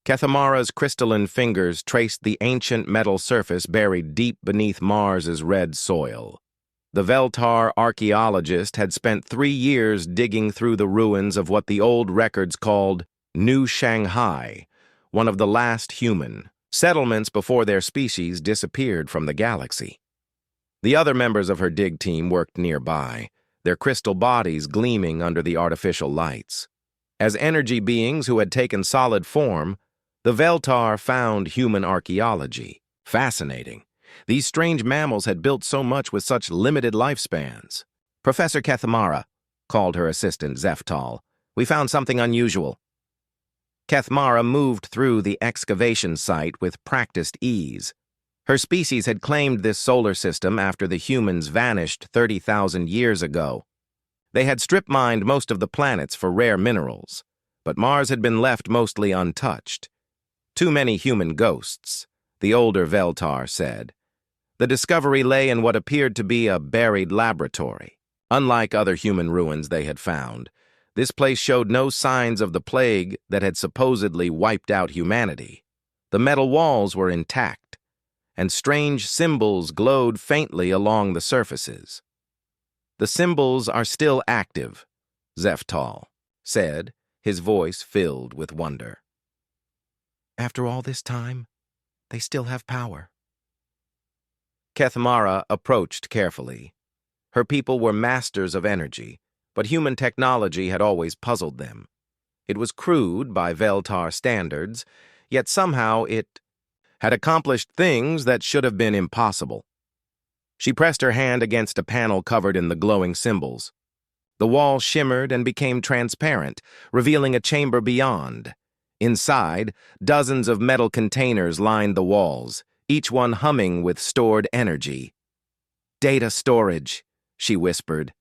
Kethamara's crystalline fingers traced the ancient metal surface buried deep beneath Mars's red soil. The Veltar archaeologist had spent 3 years digging through the ruins of what the old records called New Shanghai, one of the last human settlements before their species disappeared from the galaxy. The other members of her dig team worked nearby, their crystal bodies gleaming under the artificial lights. As energy beings who had taken solid form, the Veltar found human archaeology fascinating. These strange mammals had built so much with such limited lifespans. "Professor Kethamara," called her assistant Zeftal, "we found something unusual." Kethamara moved through the excavation site with practiced ease. Her species had claimed this solar system after the humans vanished 30,000 years ago. They had strip-mined most of the planets for rare minerals, but Mars had been left mostly untouched. Too many human ghosts, the older Veltar said. The discovery lay in what appeared to be a buried laboratory. Unlike other human ruins they had found, this place showed no signs of the plague that had supposedly wiped out humanity. The metal walls were intact, and strange symbols glowed faintly along the surfaces. "The symbols are still active," Zeftal said, his voice filled with wonder. "After all this time, they still have power." Kethamara approached carefully. Her people were masters of energy, but human technology had always puzzled them. It was crude by Veltar standards, yet somehow it had accomplished things that should have been impossible. She pressed her hand against a panel covered in the glowing symbols. The wall shimmered and became transparent, revealing a chamber beyond. Inside, dozens of metal containers lined the walls, each one humming with stored energy. "Data storage," she whispered.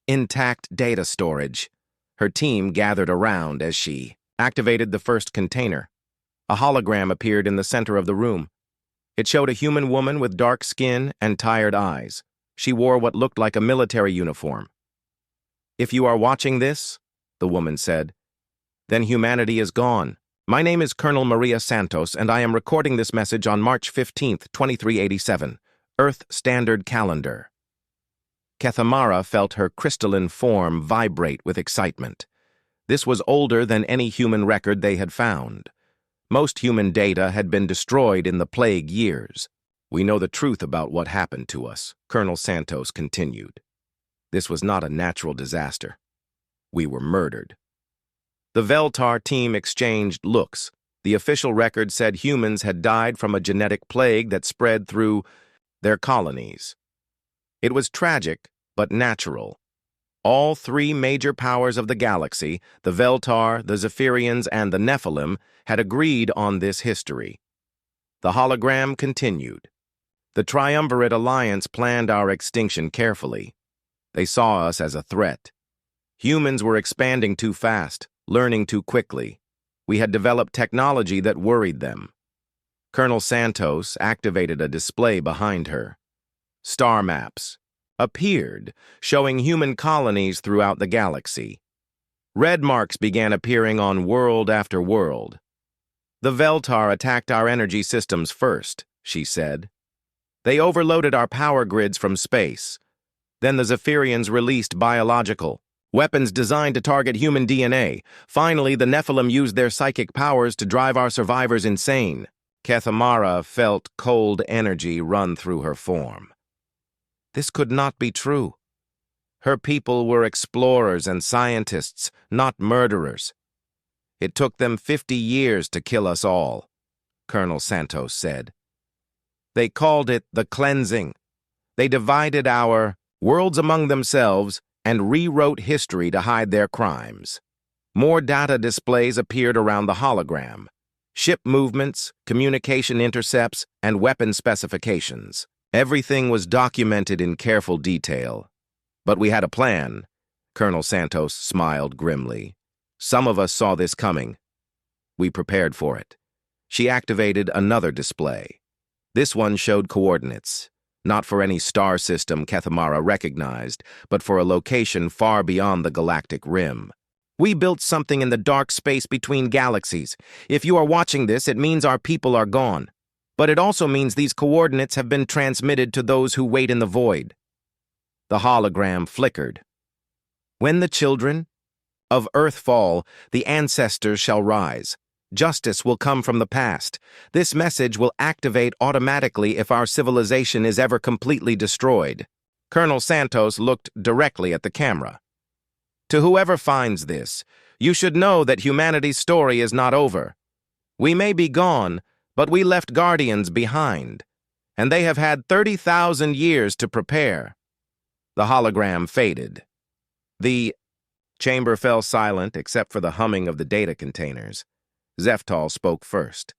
"Intact data storage." Her team gathered around as she activated the first container. A hologram appeared in the center of the room. It showed a human woman with dark skin and tired eyes. She wore what looked like a military uniform. "If you are watching this," the woman said, "then humanity is gone. My name is Colonel Maria Santos, and I am recording this message on March 15th, 2387, Earth Standard Calendar." Kethamara felt her crystalline form vibrate with excitement. This was older than any human record they had found. Most human data had been destroyed in the plague years. "We know the truth about what happened to us," Colonel Santos continued. "This was not a natural disaster. We were murdered." The Veltar team exchanged looks. The official record said humans had died from a genetic plague that spread through their colonies. It was tragic, but natural. All 3 major powers of the galaxy, the Veltar, the Zephyrians, and the Nephilim, had agreed on this history. The hologram continued. "The Triumvirate Alliance planned our extinction carefully. They saw us as a threat. Humans were expanding too fast, learning too quickly. We had developed technology that worried them." Colonel Santos activated a display behind her. Star maps appeared, showing human colonies throughout the galaxy. Red marks began appearing on world after world. "The Veltar attacked our energy systems first," she said. "They overloaded our power grids from space. Then the Zephyrians released biological weapons designed to target human DNA. Finally, the Nephilim used their psychic powers to drive our survivors insane." Kethamara felt cold energy run through her form. This could not be true. Her people were explorers and scientists, not murderers. "It took them 50 years to kill us all," Colonel Santos said. "They called it the cleansing. They divided our worlds among themselves and rewrote history to hide their crimes." More data displays appeared around the hologram. Ship movements, communication intercepts, and weapon specifications. Everything was documented in careful detail. "But we had a plan." Colonel Santos smiled grimly. "Some of us saw this coming. We prepared for it." She activated another display. This one showed coordinates, not for any star system Kethamara recognized, but for a location far beyond the galactic rim. We built something in the dark space between galaxies. If you are watching this, it means our people are gone. But it also means these coordinates have been transmitted to those who wait in the void. The hologram flickered. When the children of Earth fall, the ancestors shall rise. Justice will come from the past. This message will activate automatically if our civilization is ever completely destroyed. Colonel Santos looked directly at the camera. To whoever finds this, you should know that humanity's story is not over. We may be gone, but we left guardians behind, and they have had 30,000 years to prepare. The hologram faded. The chamber fell silent except for the humming of the data containers. Zeftal spoke first.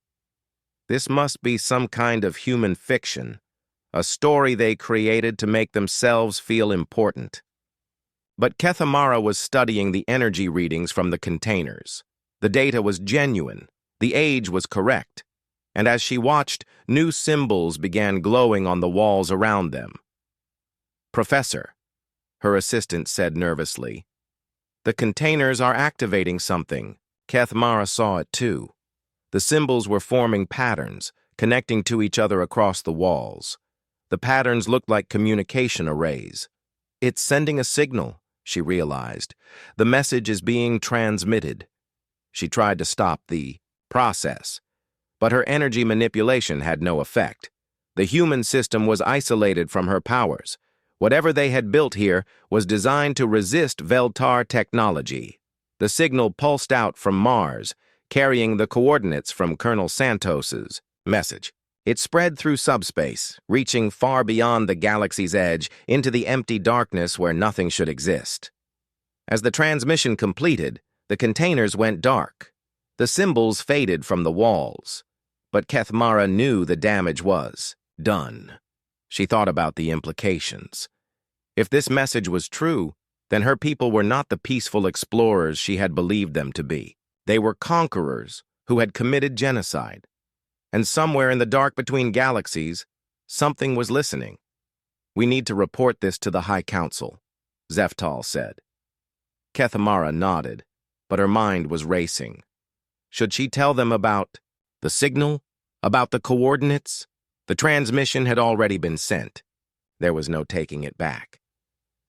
This must be some kind of human fiction, a story they created to make themselves feel important. But Kethamara was studying the energy readings from the containers. The data was genuine, the age was correct, and as she watched, new symbols began glowing on the walls around them. "Professor," her assistant said nervously, "the containers are activating something." Kethamara saw it too. The symbols were forming patterns, connecting to each other across the walls. The patterns looked like communication arrays. "It's sending a signal," she realized. "The message is being transmitted." She tried to stop the process, but her energy manipulation had no effect. The human system was isolated from her powers. Whatever they had built here was designed to resist Veltar technology. The signal pulsed out from Mars, carrying the coordinates from Colonel Santos's message. It spread through subspace, reaching far beyond the galaxy's edge into the empty darkness where nothing should exist. As the transmission completed, the containers went dark. The symbols faded from the walls. But Kethamara knew the damage was done. She thought about the implications. If this message was true, then her people were not the peaceful explorers she had believed them to be. They were conquerors who had committed genocide. And somewhere in the dark between galaxies, something was listening. "We need to report this to the High Council," Zeftal said. Kethamara nodded, but her mind was racing. Should she tell them about the signal? About the coordinates? The transmission had already been sent. There was no taking it back.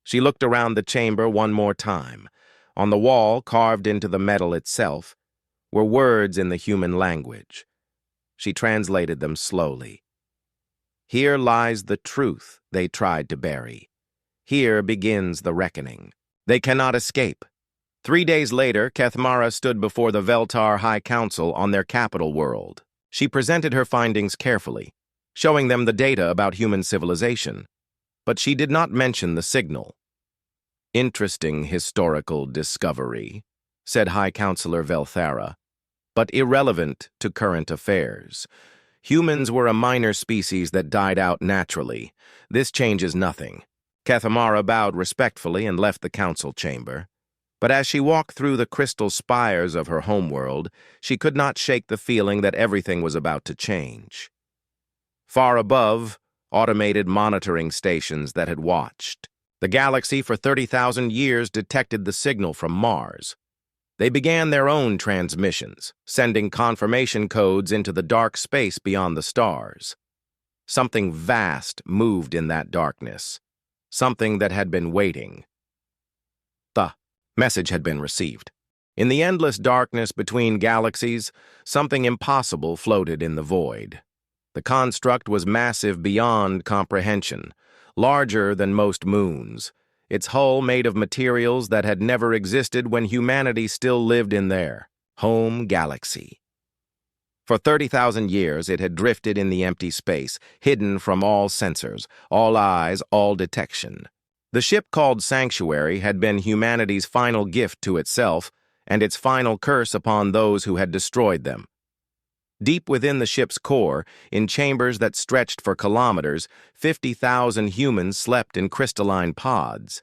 She looked around the chamber one more time. On the wall, carved into the metal itself, were words in the human language. She translated them slowly. "Here lies the truth they tried to bury. Here begins the reckoning. They cannot escape." 3 days later, Kethamara stood before the Veltar High Council on their capital world. She presented her findings carefully, showing them the data about human civilization. But she did not mention the signal. "Interesting historical discovery," said High Counselor Velthara, "but irrelevant to current affairs. Humans were a minor species that died out naturally. This changes nothing." Kethamara bowed respectfully and left the council chamber. But as she walked through the crystal spires of her homeworld, she could not shake the feeling that everything was about to change. Far above, automated monitoring stations that had watched. The galaxy for 30,000 years detected the signal from Mars. They began their own transmissions, sending confirmation codes into the dark space beyond the stars. Something vast moved in that darkness, something that had been waiting. The message had been received. In the endless darkness between galaxies, something impossible floated in the void. The construct was massive beyond comprehension, larger than most moons, its hull made of materials that had never existed when humanity still lived in their home galaxy. For 30,000 years, it had drifted in the empty space, hidden from all sensors, all eyes, all detection. The ship called Sanctuary had been humanity's final gift to itself and its final curse upon those who had destroyed them. Deep within the ship's core, in chambers that stretched for kilometers, 50,000 humans slept in crystalline pods.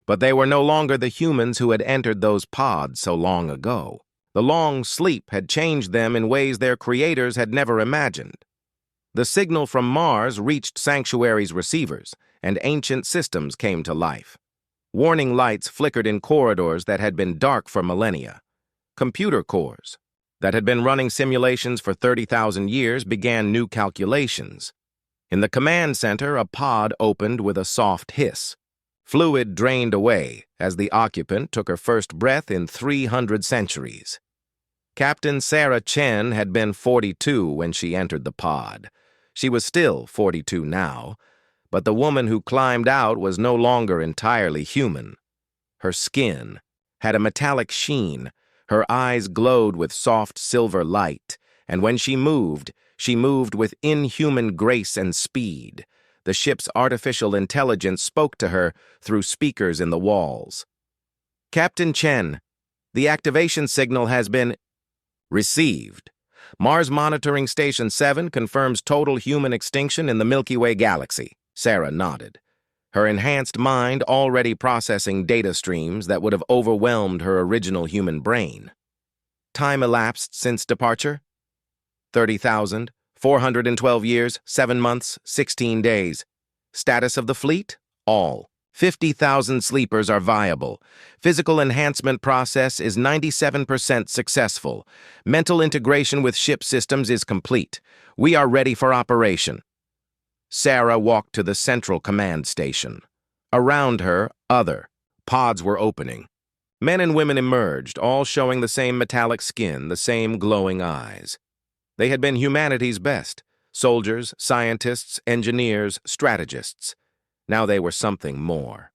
But they were no longer the humans who had entered those pods so long ago. The long sleep had changed them in ways their creators had never imagined. The signal from Mars reached Sanctuary's receivers, and ancient systems came to life. Warning lights flickered in corridors that had been dark for millennia. Computer cores that had been running simulations for 30,000 years began new calculations. In the command center, a pod opened with a soft hiss. Fluid drained away as the occupant took her first breath in 300 centuries. Captain Sarah Chen had been 42 when she entered the pod. She was still 42 now, but the woman who climbed out was no longer entirely human. Her skin had a metallic sheen, her eyes glowed with soft silver light, and when she moved with inhuman grace and speed. The ship's artificial intelligence spoke to her through speakers in the walls. "Captain Chen, the activation signal has been received. Mars Monitoring Station 7 confirms total human extinction in the Milky Way galaxy." Sarah nodded, her enhanced mind already processing data streams that would have overwhelmed her original human brain. "Time elapsed since departure?" 30,412 years, 7 months, 16 days. Status of the fleet? All. 50,000 sleepers are viable. Physical enhancement process is 97% successful. Mental integration with ship systems is complete. We are ready for operation. Sarah walked to the central command station. Around her, other pods were opening. Men and women emerged, all showing the same metallic skin, the same glowing eyes. They had been humanity's best: soldiers, scientists, engineers, strategists. Now they were something more.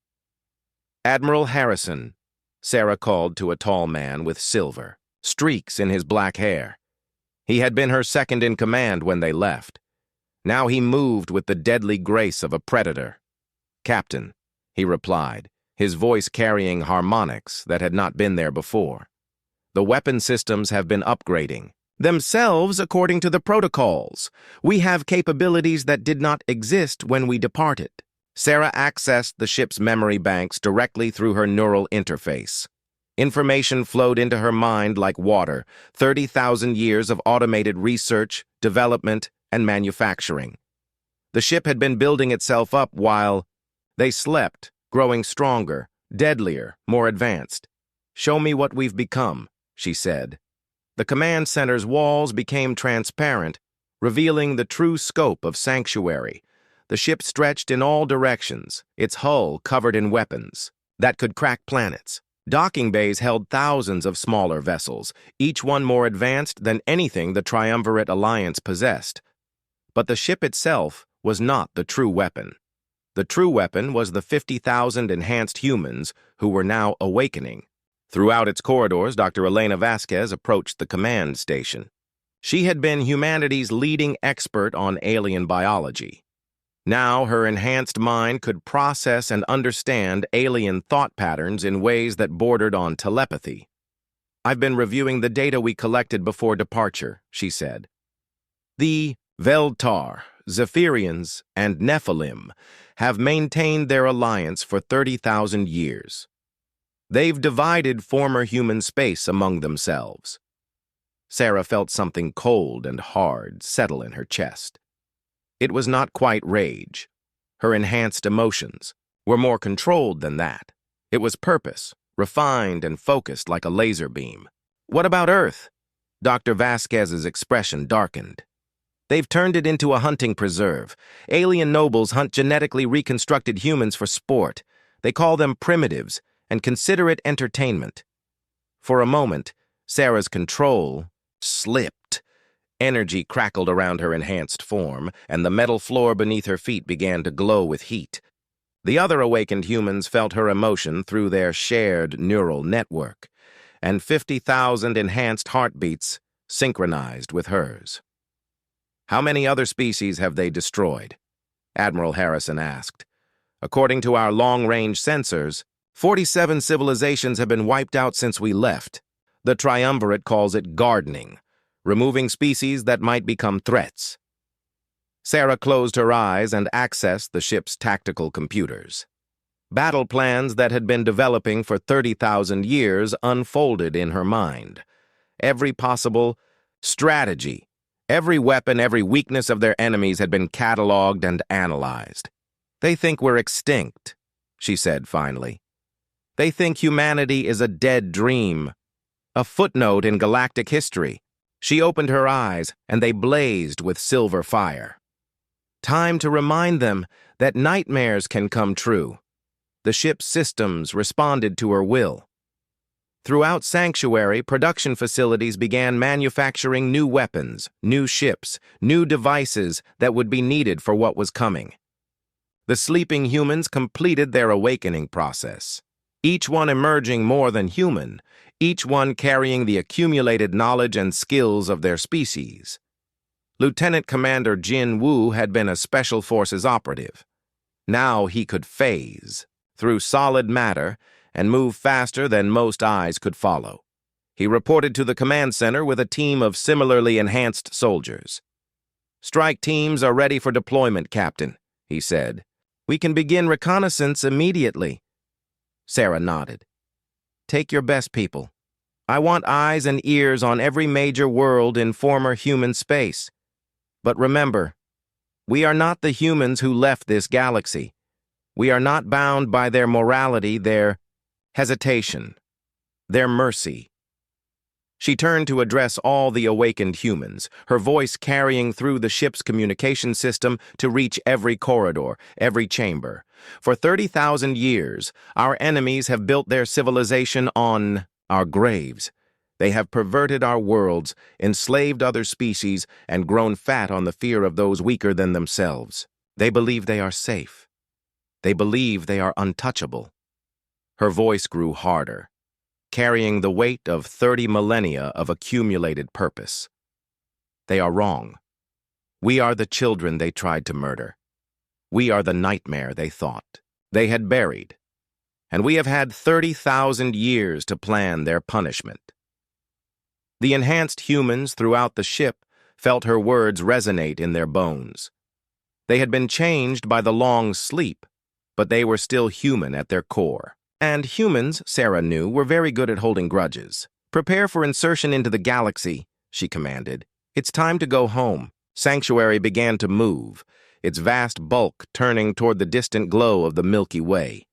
"Admiral Harrison," Sarah called to a tall man with silver streaks in his black hair. He had been her second in command when they left. Now he moved with the deadly grace of a predator. "Captain," he replied, his voice carrying harmonics that had not been there before. "The weapon systems have been upgrading themselves according to the protocols. We have capabilities that did not exist when we departed." Sarah accessed the ship's memory banks directly through her neural interface. Information flowed into her mind like water, 30,000 years of automated research, development, and manufacturing. The ship had been building itself up while they slept, growing stronger, deadlier, more advanced. "Show me what we've become," she said. The command center's walls became transparent, revealing the true scope of Sanctuary. The ship stretched in all directions, its hull covered in weapons that could crack planets. Docking bays held thousands of smaller vessels, each one more advanced than anything the Triumvirate Alliance possessed. But the ship itself was not the true weapon. The true weapon was the 50,000 enhanced humans who were now awakening. Throughout its corridors, Dr. Elena Vasquez approached the command station. She had been humanity's leading expert on alien biology. Now her enhanced mind could process and understand alien thought patterns in ways that bordered on telepathy. "I've been reviewing the data we collected before departure," she said. "The Veltar, Zephyrians, and Nephilim have maintained their alliance for 30,000 years. They've divided former human space among themselves." Sarah felt something cold and hard settle in her chest. It was not quite rage. Her enhanced emotions were more controlled than that. It was purpose, refined and focused like a laser beam. "What about Earth?" Dr. Vasquez's expression darkened. "They've turned it into a hunting preserve. Alien nobles hunt genetically reconstructed humans for sport. They call them primitives and consider it entertainment." For a moment, Sarah's control slipped. Energy crackled around her enhanced form, and the metal floor beneath her feet began to glow with heat. The other awakened humans felt her emotion through their shared neural network, and 50,000 enhanced heartbeats synchronized with hers. "How many other species have they destroyed?" Admiral Harrison asked. "According to our long-range sensors, 47 civilizations have been wiped out since we left. The Triumvirate calls it gardening, removing species that might become threats." Sarah closed her eyes and accessed the ship's tactical computers. Battle plans that had been developing for 30,000 years unfolded in her mind. Every possible strategy, every weapon, every weakness of their enemies had been cataloged and analyzed. "They think we're extinct," she said finally. They think humanity is a dead dream, a footnote in galactic history. She opened her eyes, and they blazed with silver fire. Time to remind them that nightmares can come true. The ship's systems responded to her will. Throughout Sanctuary, production facilities began manufacturing new weapons, new ships, new devices that would be needed for what was coming. The sleeping humans completed their awakening process, each one emerging more than human, each one carrying the accumulated knowledge and skills of their species. Lieutenant Commander Jin Woo had been a Special Forces operative. Now he could phase through solid matter and move faster than most eyes could follow. He reported to the command center with a team of similarly enhanced soldiers. "Strike teams are ready for deployment, Captain," he said. "We can begin reconnaissance immediately." Sarah nodded. "Take your best people. I want eyes and ears on every major world in former human space. But remember, we are not the humans who left this galaxy. We are not bound by their morality, their hesitation, their mercy." She turned to address all the awakened humans, her voice carrying through the ship's communication system to reach every corridor, every chamber. "For 30,000 years, our enemies have built their civilization on our graves. They have perverted our worlds, enslaved other species, and grown fat on the fear of those weaker than themselves. They believe they are safe. They believe they are untouchable." Her voice grew harder, carrying the weight of 30 millennia of accumulated purpose. "They are wrong. We are the children they tried to murder. We are the nightmare they thought they had buried. And we have had 30,000 years to plan their punishment." The enhanced humans throughout the ship felt her words resonate in their bones. They had been changed by the long sleep, but they were still human at their core. And humans, Sarah knew, were very good at holding grudges. "Prepare for insertion into the galaxy," she commanded. "It's time to go home." Sanctuary began to move, its vast bulk turning toward the distant glow of the Milky Way.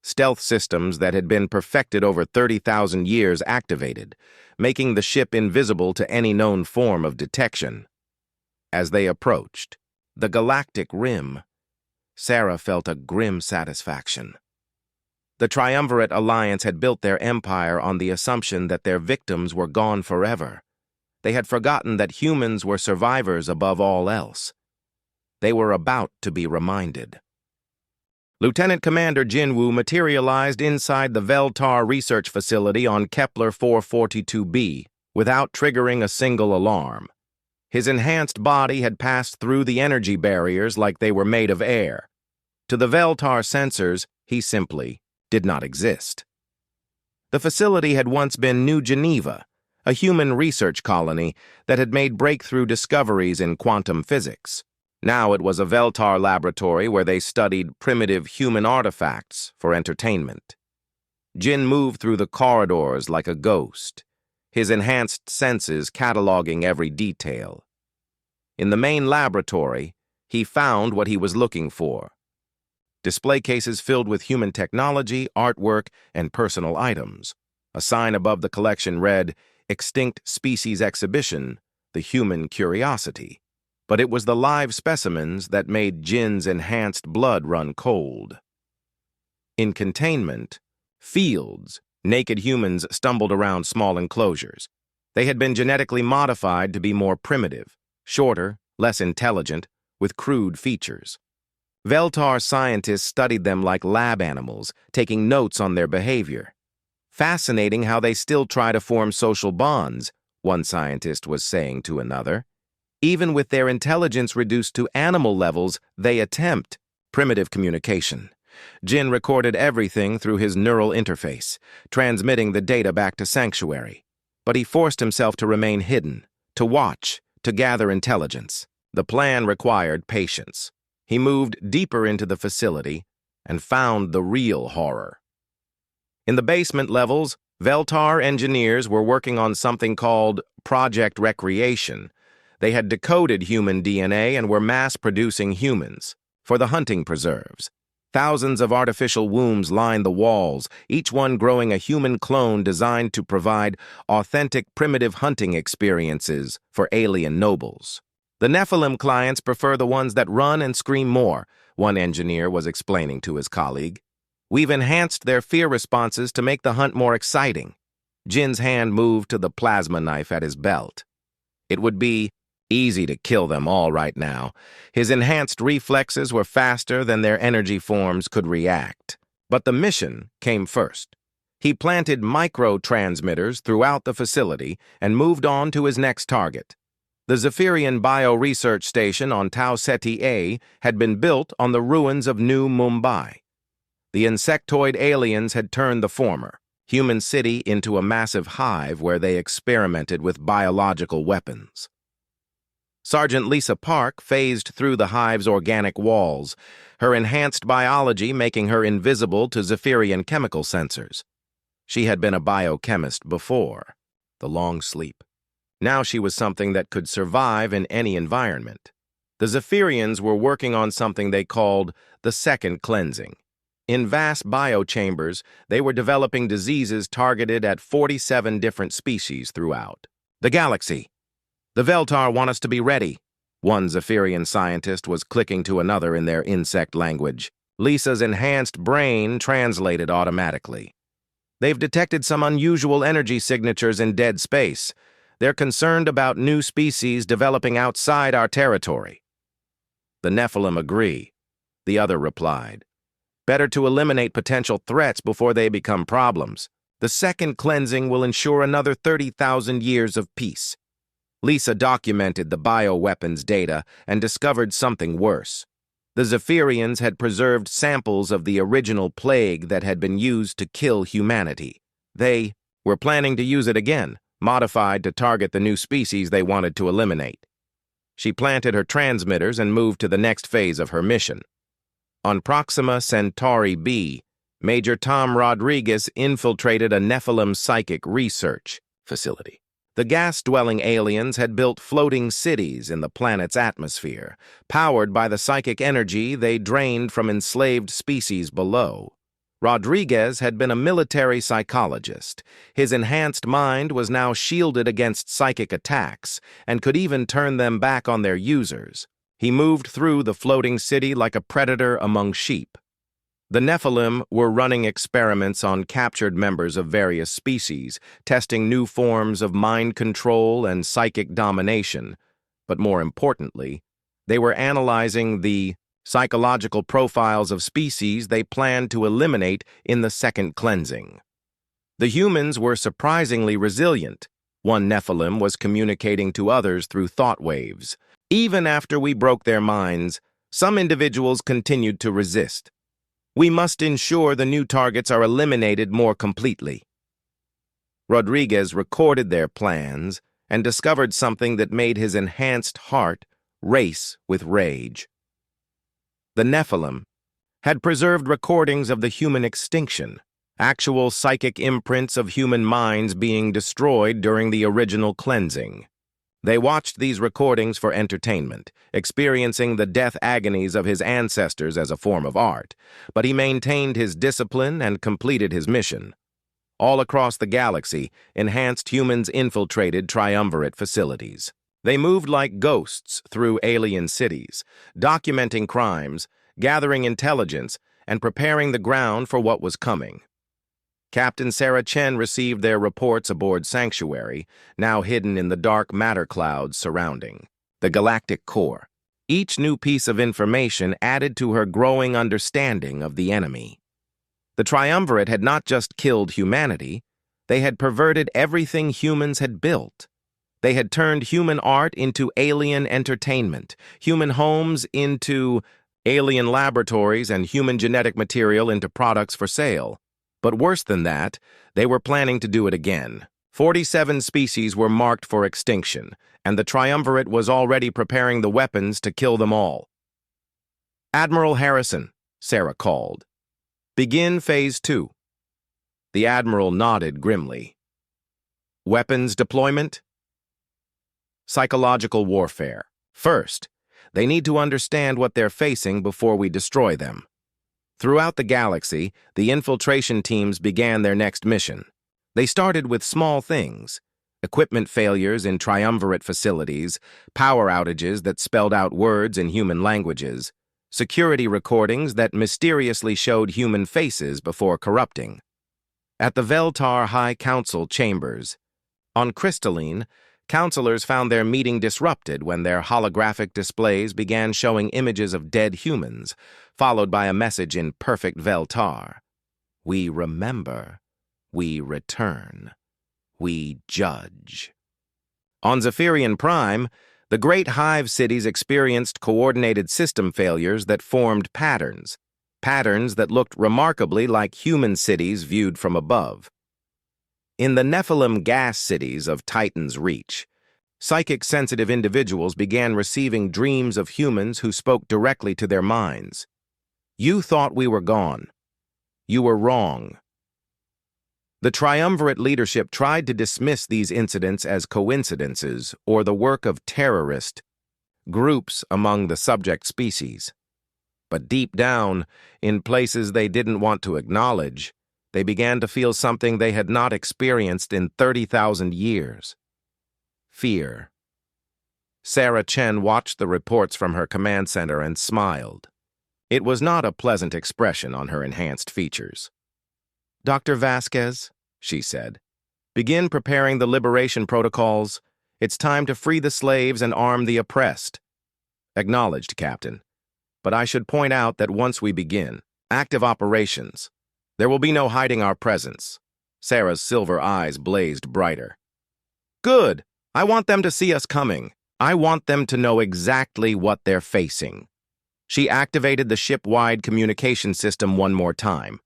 Stealth systems that had been perfected over 30,000 years activated, making the ship invisible to any known form of detection. As they approached the galactic rim, Sarah felt a grim satisfaction. The Triumvirate Alliance had built their empire on the assumption that their victims were gone forever. They had forgotten that humans were survivors above all else. They were about to be reminded. Lieutenant Commander Jinwoo materialized inside the Veltar research facility on Kepler 442b without triggering a single alarm. His enhanced body had passed through the energy barriers like they were made of air. To the Veltar sensors, he simply did not exist. The facility had once been New Geneva, a human research colony that had made breakthrough discoveries in quantum physics. Now it was a Veltar laboratory where they studied primitive human artifacts for entertainment. Jin moved through the corridors like a ghost, his enhanced senses cataloging every detail. In the main laboratory, he found what he was looking for. Display cases filled with human technology, artwork, and personal items. A sign above the collection read, "Extinct Species Exhibition, the Human Curiosity." But it was the live specimens that made Jin's enhanced blood run cold. In containment, fields, naked humans stumbled around small enclosures. They had been genetically modified to be more primitive, shorter, less intelligent, with crude features. Veltar scientists studied them like lab animals, taking notes on their behavior. "Fascinating how they still try to form social bonds," one scientist was saying to another. "Even with their intelligence reduced to animal levels, they attempt primitive communication." Jin recorded everything through his neural interface, transmitting the data back to Sanctuary. But he forced himself to remain hidden, to watch, to gather intelligence. The plan required patience. He moved deeper into the facility and found the real horror. In the basement levels, Veltar engineers were working on something called Project Recreation. They had decoded human DNA and were mass-producing humans for the hunting preserves. Thousands of artificial wombs lined the walls, each one growing a human clone designed to provide authentic primitive hunting experiences for alien nobles. The Nephilim clients prefer the ones that run and scream more, one engineer was explaining to his colleague. We've enhanced their fear responses to make the hunt more exciting. Jin's hand moved to the plasma knife at his belt. It would be easy to kill them all right now. His enhanced reflexes were faster than their energy forms could react. But the mission came first. He planted micro-transmitters throughout the facility and moved on to his next target. The Zephyrian Bio-Research Station on Tau Ceti A had been built on the ruins of New Mumbai. The insectoid aliens had turned the former, human city, into a massive hive where they experimented with biological weapons. Sergeant Lisa Park phased through the hive's organic walls, her enhanced biology making her invisible to Zephyrian chemical sensors. She had been a biochemist before, the long sleep. Now she was something that could survive in any environment. The Zephyrians were working on something they called the second cleansing. In vast biochambers, they were developing diseases targeted at 47 different species throughout the galaxy. The Veltar want us to be ready, one Zephyrian scientist was clicking to another in their insect language. Lisa's enhanced brain translated automatically. They've detected some unusual energy signatures in dead space. They're concerned about new species developing outside our territory. The Nephilim agree, the other replied. Better to eliminate potential threats before they become problems. The second cleansing will ensure another 30,000 years of peace. Lisa documented the bioweapons data and discovered something worse. The Zephyrians had preserved samples of the original plague that had been used to kill humanity. They were planning to use it again, modified to target the new species they wanted to eliminate. She planted her transmitters and moved to the next phase of her mission. On Proxima Centauri B, Major Tom Rodriguez infiltrated a Nephilim psychic research facility. The gas-dwelling aliens had built floating cities in the planet's atmosphere, powered by the psychic energy they drained from enslaved species below. Rodriguez had been a military psychologist. His enhanced mind was now shielded against psychic attacks and could even turn them back on their users. He moved through the floating city like a predator among sheep. The Nephilim were running experiments on captured members of various species, testing new forms of mind control and psychic domination. But more importantly, they were analyzing the psychological profiles of species they planned to eliminate in the second cleansing. The humans were surprisingly resilient. One Nephilim was communicating to others through thought waves. Even after we broke their minds, some individuals continued to resist. We must ensure the new targets are eliminated more completely. Rodriguez recorded their plans and discovered something that made his enhanced heart race with rage. The Nephilim had preserved recordings of the human extinction, actual psychic imprints of human minds being destroyed during the original cleansing. They watched these recordings for entertainment, experiencing the death agonies of his ancestors as a form of art, but he maintained his discipline and completed his mission. All across the galaxy, enhanced humans infiltrated triumvirate facilities. They moved like ghosts through alien cities, documenting crimes, gathering intelligence, and preparing the ground for what was coming. Captain Sarah Chen received their reports aboard Sanctuary, now hidden in the dark matter clouds surrounding the galactic core. Each new piece of information added to her growing understanding of the enemy. The Triumvirate had not just killed humanity, they had perverted everything humans had built. They had turned human art into alien entertainment, human homes into alien laboratories, and human genetic material into products for sale. But worse than that, they were planning to do it again. 47 species were marked for extinction, and the Triumvirate was already preparing the weapons to kill them all. Admiral Harrison, Sarah called. Begin Phase 2. The Admiral nodded grimly. Weapons deployment? Psychological warfare. First, they need to understand what they're facing before we destroy them. Throughout the galaxy, the infiltration teams began their next mission. They started with small things: equipment failures in triumvirate facilities, power outages that spelled out words in human languages, security recordings that mysteriously showed human faces before corrupting. At the Veltar High Council chambers, on Crystalline, counselors found their meeting disrupted when their holographic displays began showing images of dead humans, followed by a message in perfect Veltar. We remember. We return. We judge. On Zephyrian Prime, the great hive cities experienced coordinated system failures that formed patterns that looked remarkably like human cities viewed from above. In the Nephilim gas cities of Titan's Reach, psychic-sensitive individuals began receiving dreams of humans who spoke directly to their minds. You thought we were gone. You were wrong. The triumvirate leadership tried to dismiss these incidents as coincidences or the work of terrorist groups among the subject species. But deep down, in places they didn't want to acknowledge, they began to feel something they had not experienced in 30,000 years. Fear. Sarah Chen watched the reports from her command center and smiled. It was not a pleasant expression on her enhanced features. Dr. Vasquez, she said, begin preparing the liberation protocols. It's time to free the slaves and arm the oppressed. Acknowledged, Captain. But I should point out that once we begin active operations, there will be no hiding our presence. Sarah's silver eyes blazed brighter. Good. I want them to see us coming. I want them to know exactly what they're facing. She activated the ship-wide communication system one more time.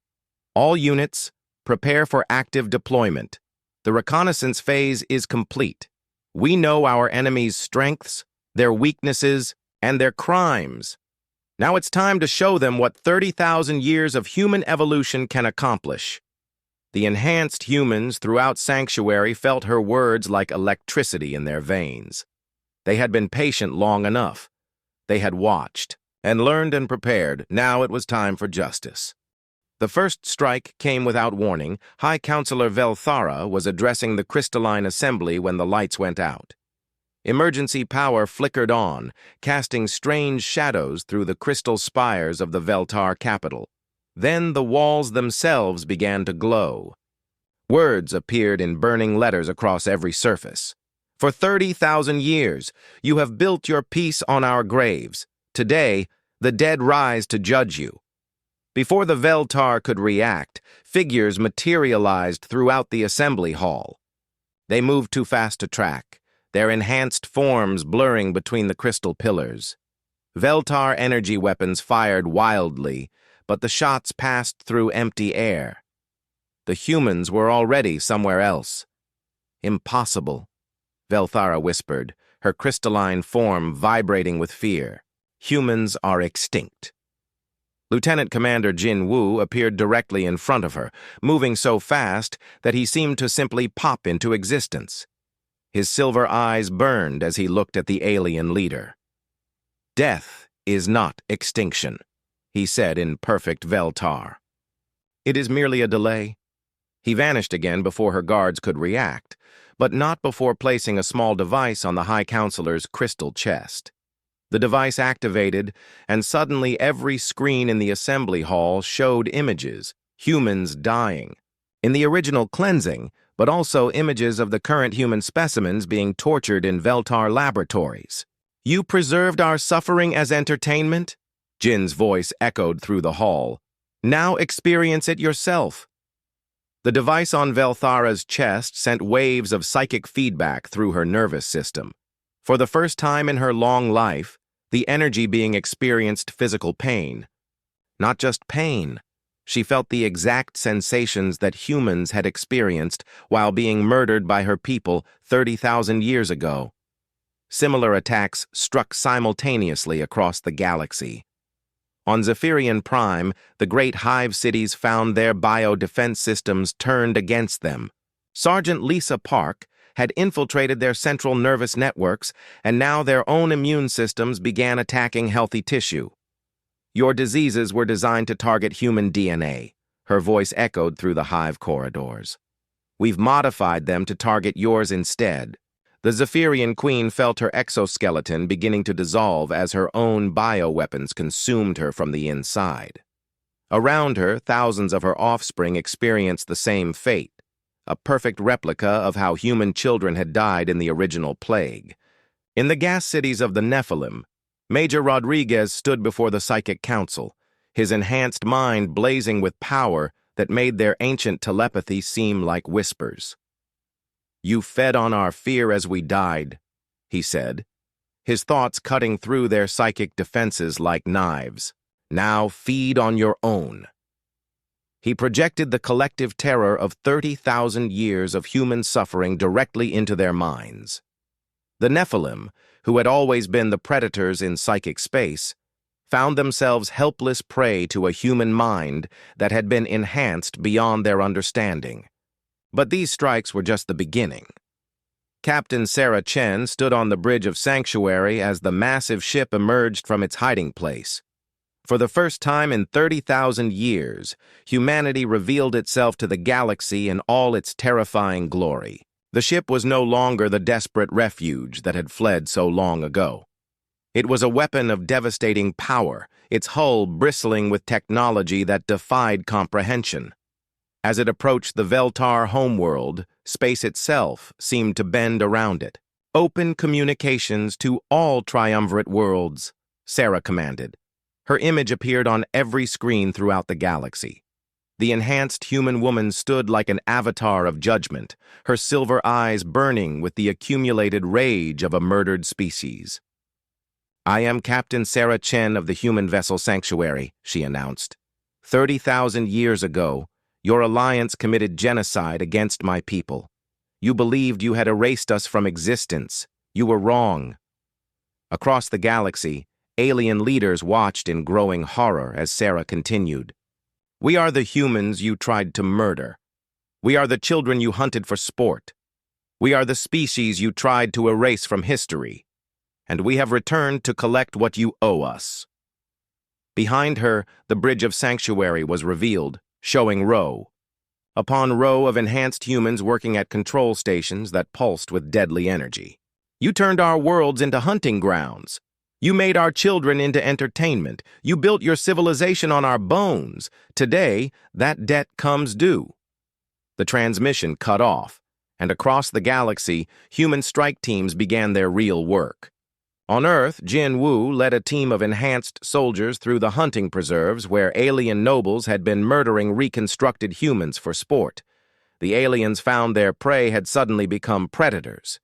All units, prepare for active deployment. The reconnaissance phase is complete. We know our enemy's strengths, their weaknesses, and their crimes. Now it's time to show them what 30,000 years of human evolution can accomplish. The enhanced humans throughout Sanctuary felt her words like electricity in their veins. They had been patient long enough. They had watched and learned and prepared. Now it was time for justice. The first strike came without warning. High Counselor Velthara was addressing the crystalline assembly when the lights went out. Emergency power flickered on, casting strange shadows through the crystal spires of the Veltar capital. Then the walls themselves began to glow. Words appeared in burning letters across every surface. For 30,000 years, you have built your peace on our graves. Today, the dead rise to judge you. Before the Veltar could react, figures materialized throughout the assembly hall. They moved too fast to track, their enhanced forms blurring between the crystal pillars. Veltar energy weapons fired wildly, but the shots passed through empty air. The humans were already somewhere else. Impossible, Velthara whispered, her crystalline form vibrating with fear. Humans are extinct. Lieutenant Commander Jin Wu appeared directly in front of her, moving so fast that he seemed to simply pop into existence. His silver eyes burned as he looked at the alien leader. Death is not extinction, he said in perfect Veltar. It is merely a delay. He vanished again before her guards could react, but not before placing a small device on the High Counselor's crystal chest. The device activated, and suddenly every screen in the assembly hall showed images, humans dying. In the original cleansing, but also images of the current human specimens being tortured in Veltar laboratories. You preserved our suffering as entertainment? Jin's voice echoed through the hall. Now experience it yourself. The device on Velthara's chest sent waves of psychic feedback through her nervous system. For the first time in her long life, the energy being experienced physical pain. Not just pain. She felt the exact sensations that humans had experienced while being murdered by her people 30,000 years ago. Similar attacks struck simultaneously across the galaxy. On Zephyrian Prime, the great hive cities found their bio-defense systems turned against them. Sergeant Lisa Park had infiltrated their central nervous networks, and now their own immune systems began attacking healthy tissue. Your diseases were designed to target human DNA. Her voice echoed through the hive corridors. We've modified them to target yours instead. The Zephyrian queen felt her exoskeleton beginning to dissolve as her own bioweapons consumed her from the inside. Around her, thousands of her offspring experienced the same fate, a perfect replica of how human children had died in the original plague. In the gas cities of the Nephilim, Major Rodriguez stood before the Psychic Council, his enhanced mind blazing with power that made their ancient telepathy seem like whispers. "You fed on our fear as we died," he said, his thoughts cutting through their psychic defenses like knives. "Now feed on your own." He projected the collective terror of 30,000 years of human suffering directly into their minds. The Nephilim, who had always been the predators in psychic space, found themselves helpless prey to a human mind that had been enhanced beyond their understanding. But these strikes were just the beginning. Captain Sarah Chen stood on the bridge of Sanctuary as the massive ship emerged from its hiding place. For the first time in 30,000 years, humanity revealed itself to the galaxy in all its terrifying glory. The ship was no longer the desperate refuge that had fled so long ago. It was a weapon of devastating power, its hull bristling with technology that defied comprehension. As it approached the Veltar homeworld, space itself seemed to bend around it. "Open communications to all triumvirate worlds," Sarah commanded. Her image appeared on every screen throughout the galaxy. The enhanced human woman stood like an avatar of judgment, her silver eyes burning with the accumulated rage of a murdered species. "I am Captain Sarah Chen of the human vessel Sanctuary," she announced. 30,000 years ago, your alliance committed genocide against my people. You believed you had erased us from existence. You were wrong." Across the galaxy, alien leaders watched in growing horror as Sarah continued. "We are the humans you tried to murder. We are the children you hunted for sport. We are the species you tried to erase from history. And we have returned to collect what you owe us." Behind her, the bridge of Sanctuary was revealed, showing row upon row of enhanced humans working at control stations that pulsed with deadly energy. "You turned our worlds into hunting grounds. You made our children into entertainment. You built your civilization on our bones. Today, that debt comes due." The transmission cut off, and across the galaxy, human strike teams began their real work. On Earth, Jin Wu led a team of enhanced soldiers through the hunting preserves where alien nobles had been murdering reconstructed humans for sport. The aliens found their prey had suddenly become predators.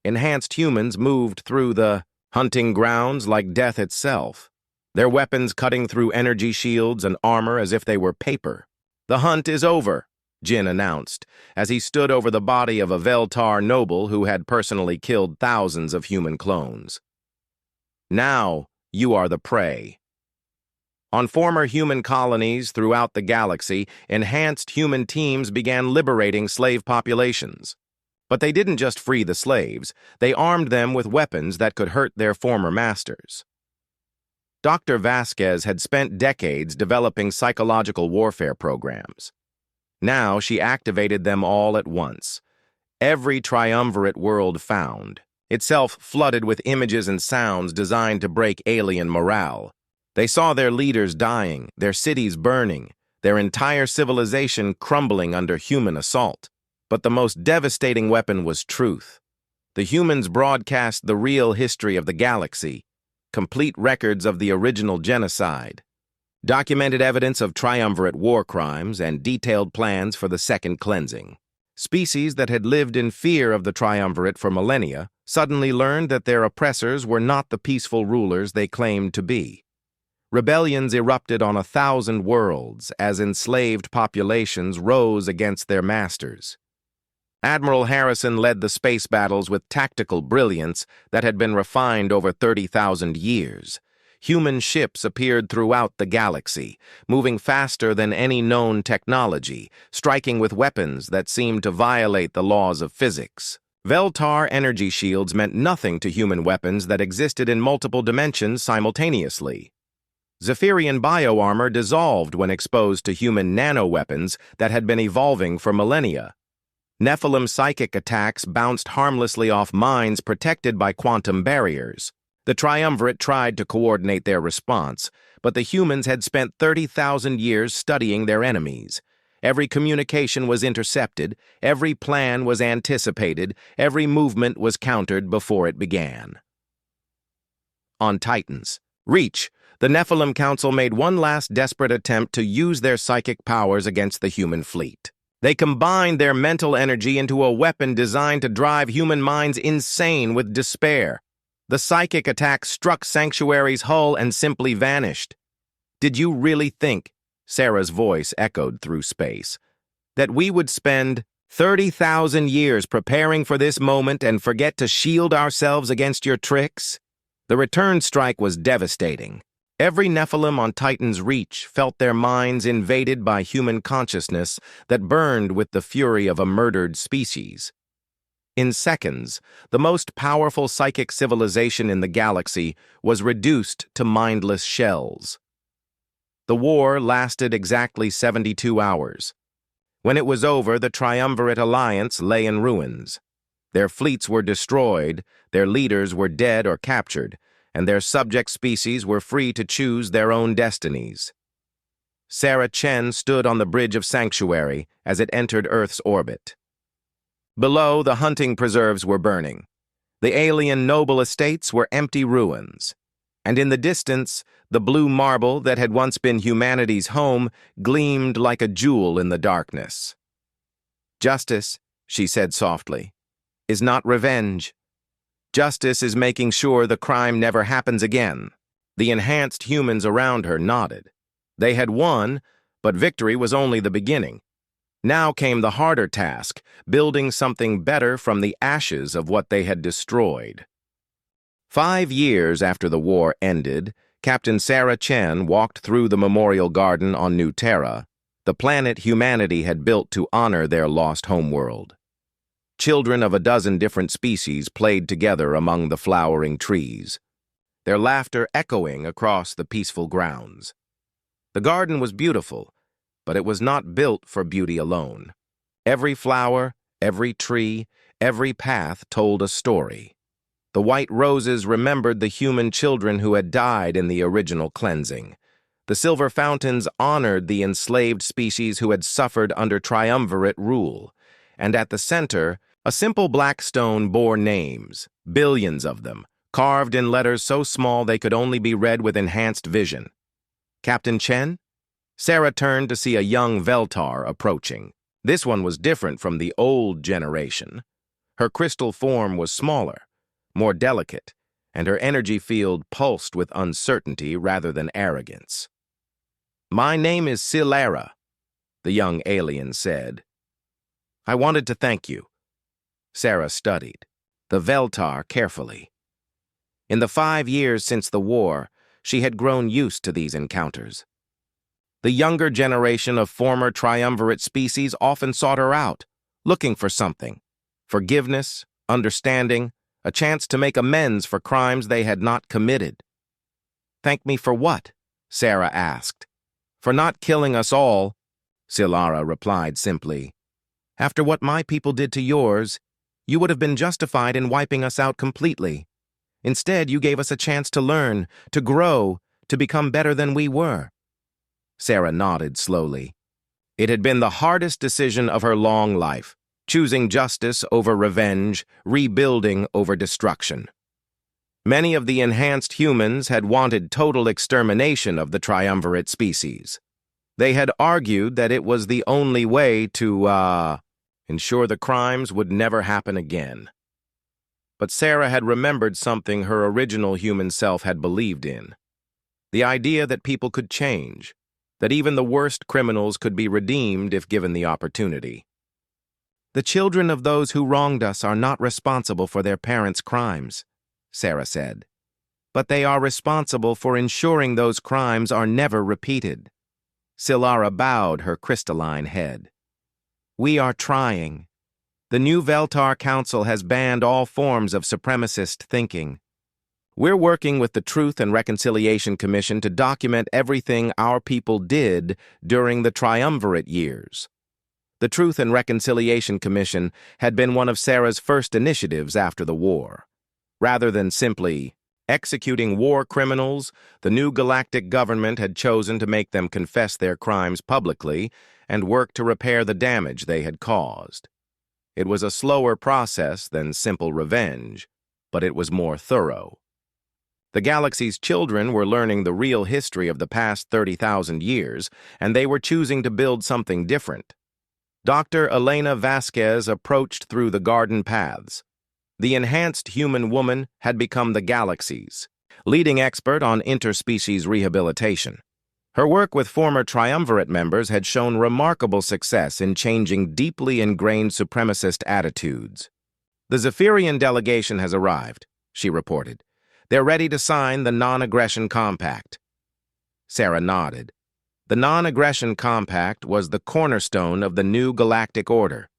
Enhanced humans moved through the hunting grounds like death itself, their weapons cutting through energy shields and armor as if they were paper. "The hunt is over," Jin announced, as he stood over the body of a Veltar noble who had personally killed thousands of human clones. "Now, you are the prey." On former human colonies throughout the galaxy, enhanced human teams began liberating slave populations. But they didn't just free the slaves, they armed them with weapons that could hurt their former masters. Dr. Vasquez had spent decades developing psychological warfare programs. Now she activated them all at once. Every triumvirate world found, itself flooded with images and sounds designed to break alien morale. They saw their leaders dying, their cities burning, their entire civilization crumbling under human assault. But the most devastating weapon was truth. The humans broadcast the real history of the galaxy, complete records of the original genocide, documented evidence of triumvirate war crimes, and detailed plans for the second cleansing. Species that had lived in fear of the triumvirate for millennia suddenly learned that their oppressors were not the peaceful rulers they claimed to be. Rebellions erupted on 1,000 worlds as enslaved populations rose against their masters. Admiral Harrison led the space battles with tactical brilliance that had been refined over 30,000 years. Human ships appeared throughout the galaxy, moving faster than any known technology, striking with weapons that seemed to violate the laws of physics. Veltar energy shields meant nothing to human weapons that existed in multiple dimensions simultaneously. Zephyrian bioarmor dissolved when exposed to human nanoweapons that had been evolving for millennia. Nephilim psychic attacks bounced harmlessly off minds protected by quantum barriers. The triumvirate tried to coordinate their response, but the humans had spent 30,000 years studying their enemies. Every communication was intercepted, every plan was anticipated, every movement was countered before it began. On Titans. Reach, the Nephilim Council made one last desperate attempt to use their psychic powers against the human fleet. They combined their mental energy into a weapon designed to drive human minds insane with despair. The psychic attack struck Sanctuary's hull and simply vanished. "Did you really think," Sarah's voice echoed through space, "that we would spend 30,000 years preparing for this moment and forget to shield ourselves against your tricks?" The return strike was devastating. Every Nephilim on Titan's reach felt their minds invaded by human consciousness that burned with the fury of a murdered species. In seconds, the most powerful psychic civilization in the galaxy was reduced to mindless shells. The war lasted exactly 72 hours. When it was over, the Triumvirate Alliance lay in ruins. Their fleets were destroyed, their leaders were dead or captured, and their subject species were free to choose their own destinies. Sarah Chen stood on the bridge of Sanctuary as it entered Earth's orbit. Below, the hunting preserves were burning. The alien noble estates were empty ruins. And in the distance, the blue marble that had once been humanity's home gleamed like a jewel in the darkness. "Justice," she said softly, "is not revenge. Justice is making sure the crime never happens again." The enhanced humans around her nodded. They had won, but victory was only the beginning. Now came the harder task, building something better from the ashes of what they had destroyed. 5 years after the war ended, Captain Sarah Chen walked through the Memorial Garden on New Terra, the planet humanity had built to honor their lost homeworld. Children of a dozen different species played together among the flowering trees, their laughter echoing across the peaceful grounds. The garden was beautiful, but it was not built for beauty alone. Every flower, every tree, every path told a story. The white roses remembered the human children who had died in the original cleansing. The silver fountains honored the enslaved species who had suffered under triumvirate rule. And at the center, a simple black stone bore names, billions of them, carved in letters so small they could only be read with enhanced vision. "Captain Chen?" Sarah turned to see a young Veltar approaching. This one was different from the old generation. Her crystal form was smaller, more delicate, and her energy field pulsed with uncertainty rather than arrogance. "My name is Silara," the young alien said. "I wanted to thank you." Sarah studied the Veltar carefully. In the 5 years since the war, she had grown used to these encounters. The younger generation of former triumvirate species often sought her out, looking for something: forgiveness, understanding, a chance to make amends for crimes they had not committed. "Thank me for what?" Sarah asked. "For not killing us all," Silara replied simply. "After what my people did to yours, you would have been justified in wiping us out completely. Instead, you gave us a chance to learn, to grow, to become better than we were." Sarah nodded slowly. It had been the hardest decision of her long life, choosing justice over revenge, rebuilding over destruction. Many of the enhanced humans had wanted total extermination of the triumvirate species. They had argued that it was the only way to, ensure the crimes would never happen again. But Sarah had remembered something her original human self had believed in: the idea that people could change, that even the worst criminals could be redeemed if given the opportunity. "The children of those who wronged us are not responsible for their parents' crimes," Sarah said. "But they are responsible for ensuring those crimes are never repeated." Silara bowed her crystalline head. "We are trying. The new Veltar Council has banned all forms of supremacist thinking. We're working with the Truth and Reconciliation Commission to document everything our people did during the triumvirate years. The Truth and Reconciliation Commission had been one of Sarah's first initiatives after the war. Rather than simply executing war criminals, the new galactic government had chosen to make them confess their crimes publicly and work to repair the damage they had caused. It was a slower process than simple revenge, but it was more thorough. The galaxy's children were learning the real history of the past 30,000 years, and they were choosing to build something different. Dr. Elena Vasquez approached through the garden paths. The enhanced human woman had become the galaxy's leading expert on interspecies rehabilitation. Her work with former triumvirate members had shown remarkable success in changing deeply ingrained supremacist attitudes. "The Zephyrian delegation has arrived," she reported. "They're ready to sign the Non-Aggression Compact." Sarah nodded. The Non-Aggression Compact was the cornerstone of the new galactic order.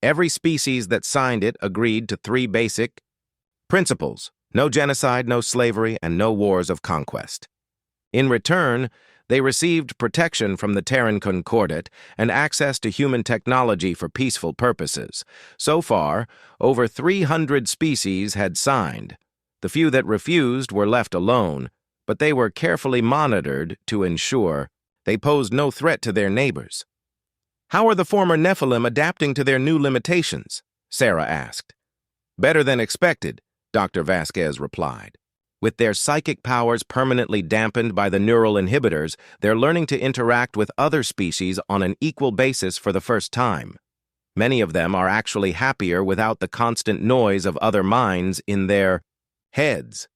Every species that signed it agreed to 3 basic principles: no genocide, no slavery, and no wars of conquest. In return, they received protection from the Terran Concordat and access to human technology for peaceful purposes. So far, over 300 species had signed. The few that refused were left alone, but they were carefully monitored to ensure they posed no threat to their neighbors. "How are the former Nephilim adapting to their new limitations?" Sarah asked. "Better than expected," Dr. Vasquez replied. "With their psychic powers permanently dampened by the neural inhibitors, they're learning to interact with other species on an equal basis for the first time. Many of them are actually happier without the constant noise of other minds in their heads.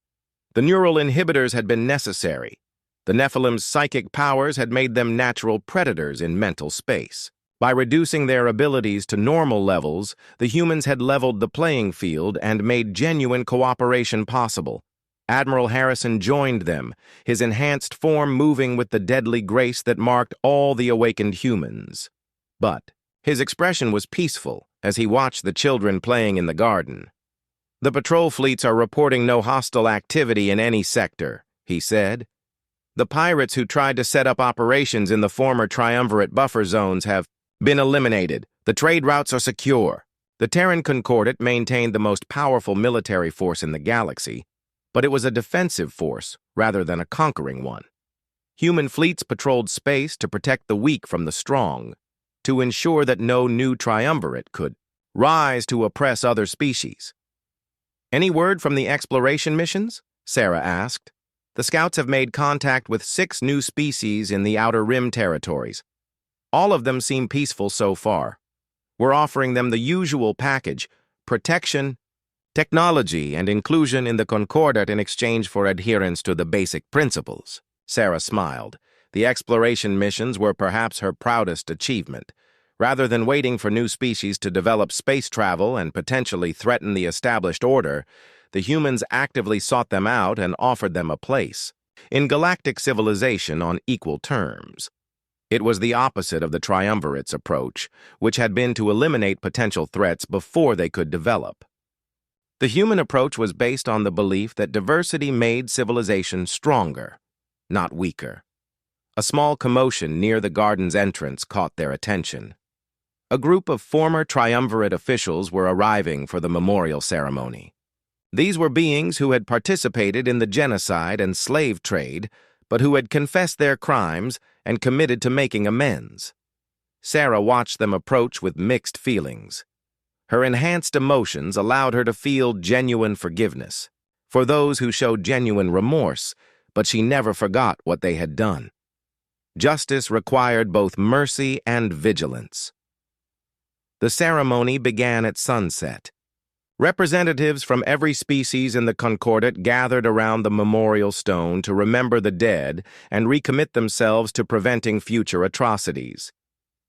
The neural inhibitors had been necessary. The Nephilim's psychic powers had made them natural predators in mental space. By reducing their abilities to normal levels, the humans had leveled the playing field and made genuine cooperation possible. Admiral Harrison joined them, his enhanced form moving with the deadly grace that marked all the awakened humans. But his expression was peaceful as he watched the children playing in the garden. "The patrol fleets are reporting no hostile activity in any sector," he said. "The pirates who tried to set up operations in the former triumvirate buffer zones have been eliminated. The trade routes are secure." The Terran Concordat maintained the most powerful military force in the galaxy, but it was a defensive force rather than a conquering one. Human fleets patrolled space to protect the weak from the strong, to ensure that no new triumvirate could rise to oppress other species. "Any word from the exploration missions?" Sarah asked. "The scouts have made contact with 6 new species in the Outer Rim territories. All of them seem peaceful so far. We're offering them the usual package: protection, technology, and inclusion in the Concordat in exchange for adherence to the basic principles." Sarah smiled. The exploration missions were perhaps her proudest achievement. Rather than waiting for new species to develop space travel and potentially threaten the established order, the humans actively sought them out and offered them a place in galactic civilization on equal terms. It was the opposite of the triumvirate's approach, which had been to eliminate potential threats before they could develop. The human approach was based on the belief that diversity made civilization stronger, not weaker. A small commotion near the garden's entrance caught their attention. A group of former triumvirate officials were arriving for the memorial ceremony. These were beings who had participated in the genocide and slave trade, but who had confessed their crimes and committed to making amends. Sarah watched them approach with mixed feelings. Her enhanced emotions allowed her to feel genuine forgiveness for those who showed genuine remorse, but she never forgot what they had done. Justice required both mercy and vigilance. The ceremony began at sunset. Representatives from every species in the Concordat gathered around the memorial stone to remember the dead and recommit themselves to preventing future atrocities.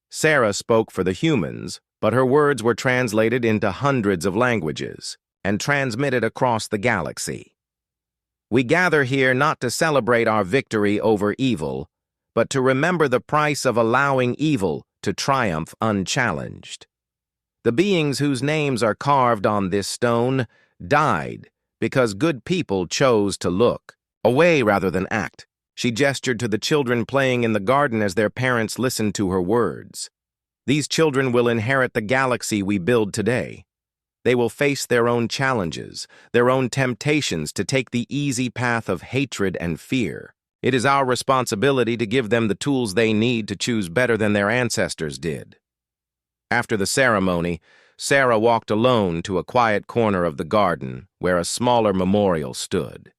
Sarah spoke for the humans, but her words were translated into hundreds of languages and transmitted across the galaxy. "We gather here not to celebrate our victory over evil, but to remember the price of allowing evil to triumph unchallenged. The beings whose names are carved on this stone died because good people chose to look away rather than act. She gestured to the children playing in the garden as their parents listened to her words. These children will inherit the galaxy we build today. They will face their own challenges, their own temptations to take the easy path of hatred and fear. It is our responsibility to give them the tools they need to choose better than their ancestors did. After the ceremony, Sarah walked alone to a quiet corner of the garden where a smaller memorial stood.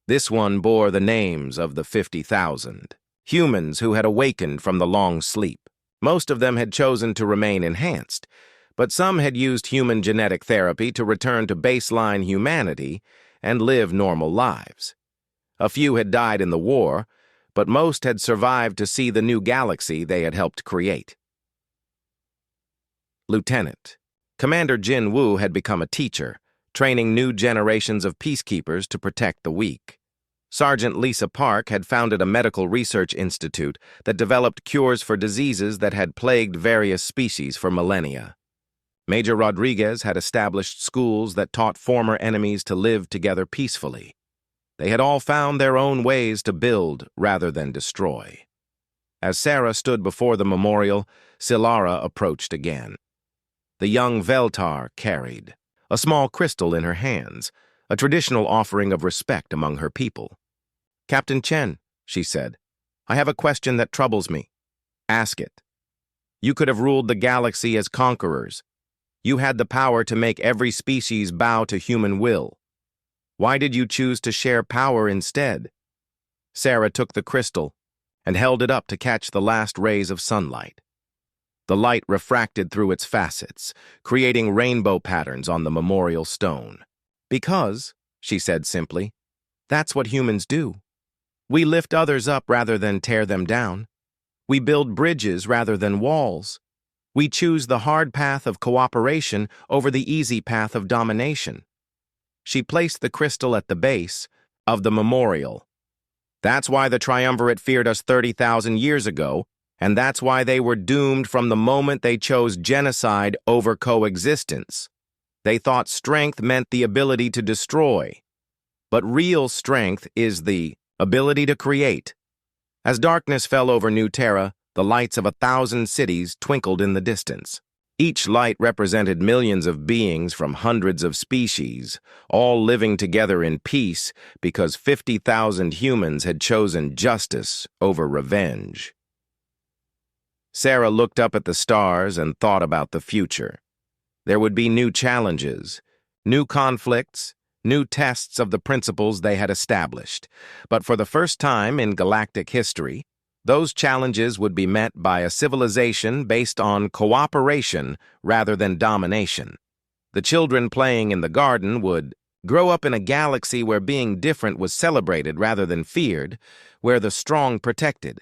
This one bore the names of the 50,000 humans who had awakened from the long sleep. Most of them had chosen to remain enhanced, but some had used human genetic therapy to return to baseline humanity and live normal lives. A few had died in the war, but most had survived to see the new galaxy they had helped create. Lieutenant. Commander Jin Woo had become a teacher, training new generations of peacekeepers to protect the weak. Sergeant Lisa Park had founded a medical research institute that developed cures for diseases that had plagued various species for millennia. Major Rodriguez had established schools that taught former enemies to live together peacefully. They had all found their own ways to build rather than destroy. As Sarah stood before the memorial, Silara approached again. The young Veltar carried a small crystal in her hands, a traditional offering of respect among her people. "Captain Chen," she said, "I have a question that troubles me. Ask it. You could have ruled the galaxy as conquerors. You had the power to make every species bow to human will. Why did you choose to share power instead?" Sarah took the crystal and held it up to catch the last rays of sunlight. The light refracted through its facets, creating rainbow patterns on the memorial stone. "Because," she said simply, "that's what humans do. We lift others up rather than tear them down. We build bridges rather than walls. We choose the hard path of cooperation over the easy path of domination." She placed the crystal at the base of the memorial. "That's why the Triumvirate feared us 30,000 years ago, and that's why they were doomed from the moment they chose genocide over coexistence. They thought strength meant the ability to destroy. But real strength is the ability to create." As darkness fell over New Terra, the lights of 1,000 cities twinkled in the distance. Each light represented millions of beings from hundreds of species, all living together in peace because 50,000 humans had chosen justice over revenge. Sarah looked up at the stars and thought about the future. There would be new challenges, new conflicts, new tests of the principles they had established. But for the first time in galactic history, those challenges would be met by a civilization based on cooperation rather than domination. The children playing in the garden would grow up in a galaxy where being different was celebrated rather than feared, where the strong protected,